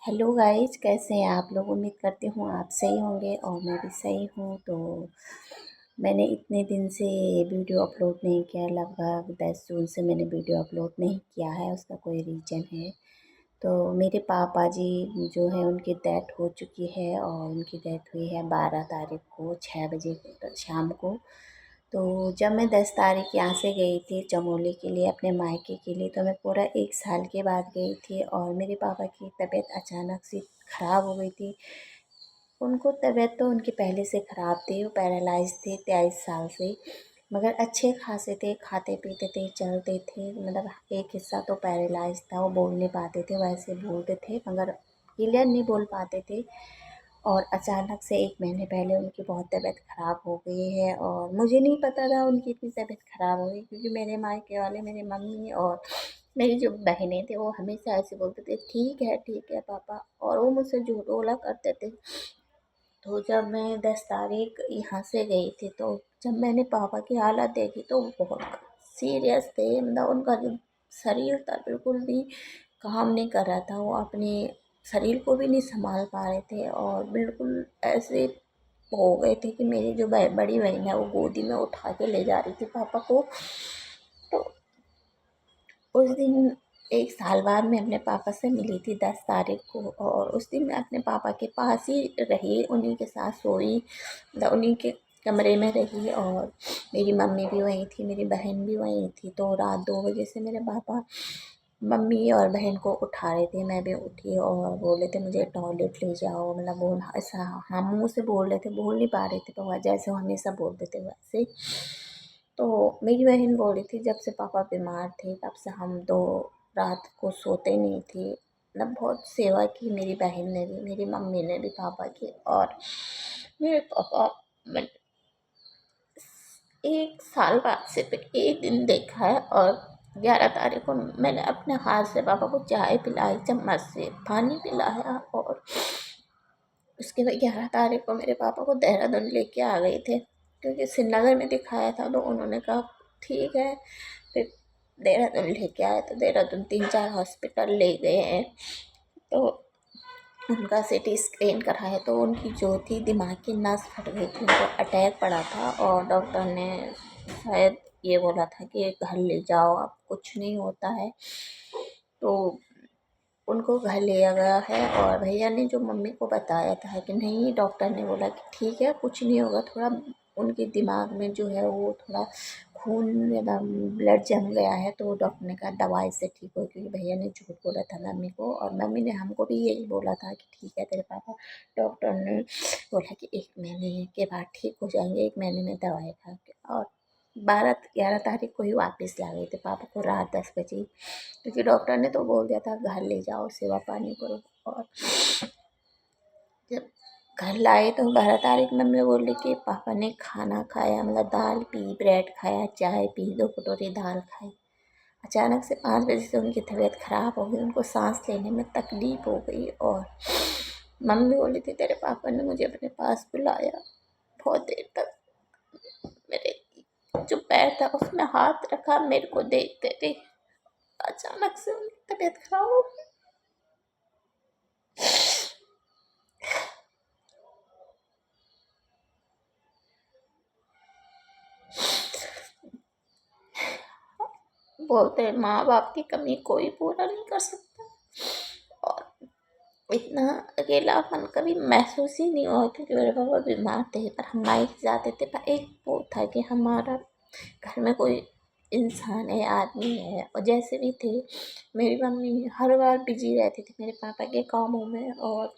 Hello guys, कैसे हैं आप लोग। उम्मीद करती हूँ आप सही होंगे और मैं भी सही हूँ। तो मैंने इतने दिन से वीडियो अपलोड नहीं किया, लगभग 10 जून से मैंने वीडियो अपलोड नहीं किया है। उसका कोई रीज़न है। तो मेरे पापा जी जो है उनकी डेथ हो चुकी है और उनकी डेथ हुई है 12 तारीख को 6 बजे शाम को। तो जब मैं 10 तारीख यहाँ से गई थी चमोली के लिए, अपने मायके के लिए, तो मैं पूरा 1 साल के बाद गई थी और मेरे पापा की तबीयत अचानक से ख़राब हो गई थी। उनको तबीयत तो उनकी पहले से ख़राब थी, वो पैरालाइज थे 23 साल से, मगर अच्छे खासे थे, खाते पीते थे, चलते थे। मतलब एक हिस्सा तो पैरालाइज था, वो बोल नहीं पाते थे, वैसे बोलते थे मगर क्लियर नहीं बोल पाते थे। और अचानक से 1 महीने पहले उनकी बहुत तबीयत ख़राब हो गई है और मुझे नहीं पता था उनकी इतनी तबीयत ख़राब हो गई, क्योंकि मेरे मायके वाले, मेरी मम्मी और मेरी जो बहनें थे, वो हमेशा ऐसे बोलते थे ठीक है पापा, और वो मुझसे झूठ बोला करते थे। तो जब मैं 10 तारीख यहाँ से गई थी, तो जब मैंने पापा की हालत देखी तो वो बहुत सीरियस थे। मतलब उनका जो शरीर था बिल्कुल भी काम नहीं कर रहा था, वो अपने शरीर को भी नहीं संभाल पा रहे थे और बिल्कुल ऐसे हो गए थे कि मेरी जो बड़ी बहन है वो गोदी में उठा के ले जा रही थी पापा को। तो उस दिन 1 साल बाद मैं अपने पापा से मिली थी 10 तारीख को, और उस दिन मैं अपने पापा के पास ही रही, उन्हीं के साथ सोई, मतलब उन्हीं के कमरे में रही। और मेरी मम्मी भी वहीं थी, मेरी बहन भी वहीं थी। तो रात 2 बजे से मेरे पापा मम्मी और बहन को उठा रहे थे, मैं भी उठी और बोले थे मुझे टॉयलेट ले जाओ। मतलब बोल ऐसा हाँ मुँह से बोल रहे थे, बोल नहीं पा रहे थे, तो जैसे वो हमेशा बोलते थे वैसे। तो मेरी बहन बोल रही थी जब से पापा बीमार थे तब से हम तो रात को सोते नहीं थे। मतलब बहुत सेवा की मेरी बहन ने भी, मेरी मम्मी ने भी पापा की। और मेरे पापा, मैं 1 साल बाद से फिर एक दिन देखा है, और 11 तारीख को मैंने अपने हाथ से पापा को चाय पिलाई, चम्मच से पानी पिलाया। और उसके बाद 11 तारीख को मेरे पापा को देहरादून लेके आ गए थे, क्योंकि श्रीनगर में दिखाया था तो उन्होंने कहा ठीक है। फिर देहरादून लेके आए, तो देहरादून 3-4 हॉस्पिटल ले गए हैं। तो उनका सिटी स्कैन कराया तो उनकी जो थी दिमाग की नस फट गई थी, उनको अटैक पड़ा था और डॉक्टर ने शायद ये बोला था कि घर ले जाओ, अब कुछ नहीं होता है। तो उनको घर लिया गया है। और भैया ने जो मम्मी को बताया था कि नहीं, डॉक्टर ने बोला कि ठीक है कुछ नहीं होगा, थोड़ा उनके दिमाग में जो है वो थोड़ा खून एकदम ब्लड जम गया है, तो डॉक्टर ने कहा दवाई से ठीक हो। क्योंकि भैया ने झूठ बोला था मम्मी को, और मम्मी ने हमको भी यही बोला था कि ठीक है तेरे पापा, डॉक्टर ने बोला कि 1 महीने के बाद ठीक हो जाएंगे, 1 महीने में दवाई खा के। और 11 तारीख को ही वापस ला गए थे पापा को रात 10 बजे, क्योंकि डॉक्टर ने तो बोल दिया था घर ले जाओ, सेवा पानी करो। और जब घर लाए तो 12 तारीख मम्मी बोली कि पापा ने खाना खाया, मतलब दाल पी, ब्रेड खाया, चाय पी, 2 कटोरी दाल खाई। अचानक से 5 बजे से उनकी तबीयत खराब हो गई, उनको सांस लेने में तकलीफ हो गई। और मम्मी बोली थी तेरे पापा ने मुझे अपने पास बुलाया, बहुत देर तक मेरे जो पैर था उसमें हाथ रखा, मेरे को देखते थे। अचानक से उनकी तबीयत खराब हो गई। बोलते हैं माँ बाप की कमी कोई पूरा नहीं कर सकता। और इतना अकेलापन कभी महसूस ही नहीं हुआ, क्योंकि मेरे पापा बीमार थे, पर हम माइक जाते थे। पर एक वो था कि हमारा घर में कोई इंसान है, आदमी है। और जैसे भी थे, मेरी मम्मी हर बार बिजी रहती थी मेरे पापा के कामों में, और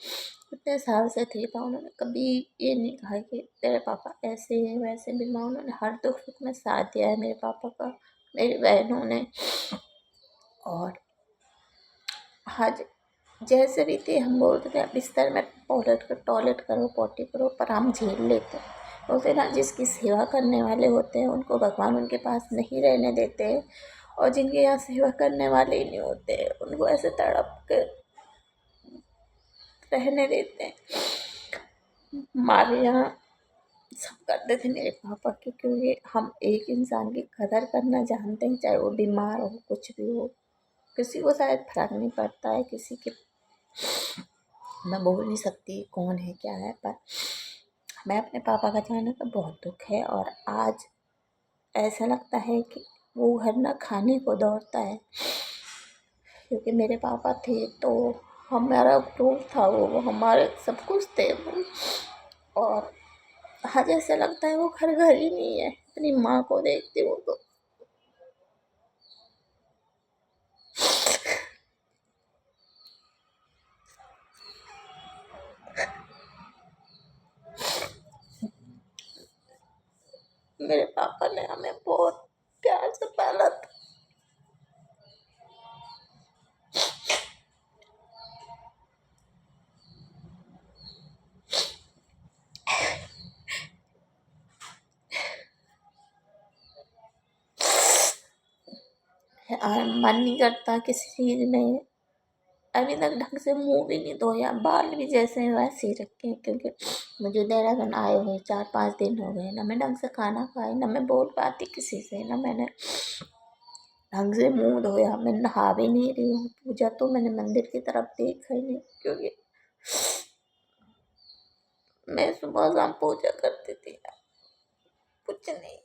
इतने साल से थे तो उन्होंने कभी ये नहीं कहा कि तेरे पापा ऐसे हैं वैसे भी। माँ उन्होंने हर दुख सुख में साथ दिया है मेरे पापा का, मेरी बहनों ने। और आज जैसे भी थे हम बोलते थे बिस्तर में टॉयलेट करो, पॉटी करो, पर हम झेल लेते हैं। बोलते ना जिसकी सेवा करने वाले होते हैं उनको भगवान उनके पास नहीं रहने देते हैं, और जिनके यहाँ सेवा करने वाले ही नहीं होते उनको ऐसे तड़प के रहने देते हैं। हमारे यहाँ सब करते थे मेरे पापा की, क्योंकि हम एक इंसान की कदर करना जानते हैं, चाहे वो बीमार हो, कुछ भी हो। किसी को शायद फर्क नहीं पड़ता है किसी के मैं बोल नहीं सकती कौन है क्या है, पर मैं अपने पापा का जाने का बहुत दुख है। और आज ऐसा लगता है कि वो घर ना खाने को दौड़ता है, क्योंकि मेरे पापा थे तो हमारा प्रूफ था, वो हमारे सब कुछ थे वो। और आज ऐसा लगता है वो घर घर ही नहीं है। अपनी माँ को देखती हूँ तो मेरे पापा ने हमें बहुत प्यार से पाला था। और मन नहीं करता किसी चीज़ में। अभी तक ढंग से मुंह भी नहीं धोया, बाल भी जैसे हैं वैसे ही रखे हैं, क्योंकि मुझे देहरादून आए हुए 4-5 दिन हो गए, ना मैं ढंग से खाना खाई, ना मैं बोल पाती किसी से, ना मैंने ढंग से मुंह धोया। मैं नहा भी नहीं रही हूँ, पूजा तो मैंने मंदिर की तरफ देखा ही नहीं, क्योंकि मैं सुबह शाम पूजा करती थी। कुछ नहीं।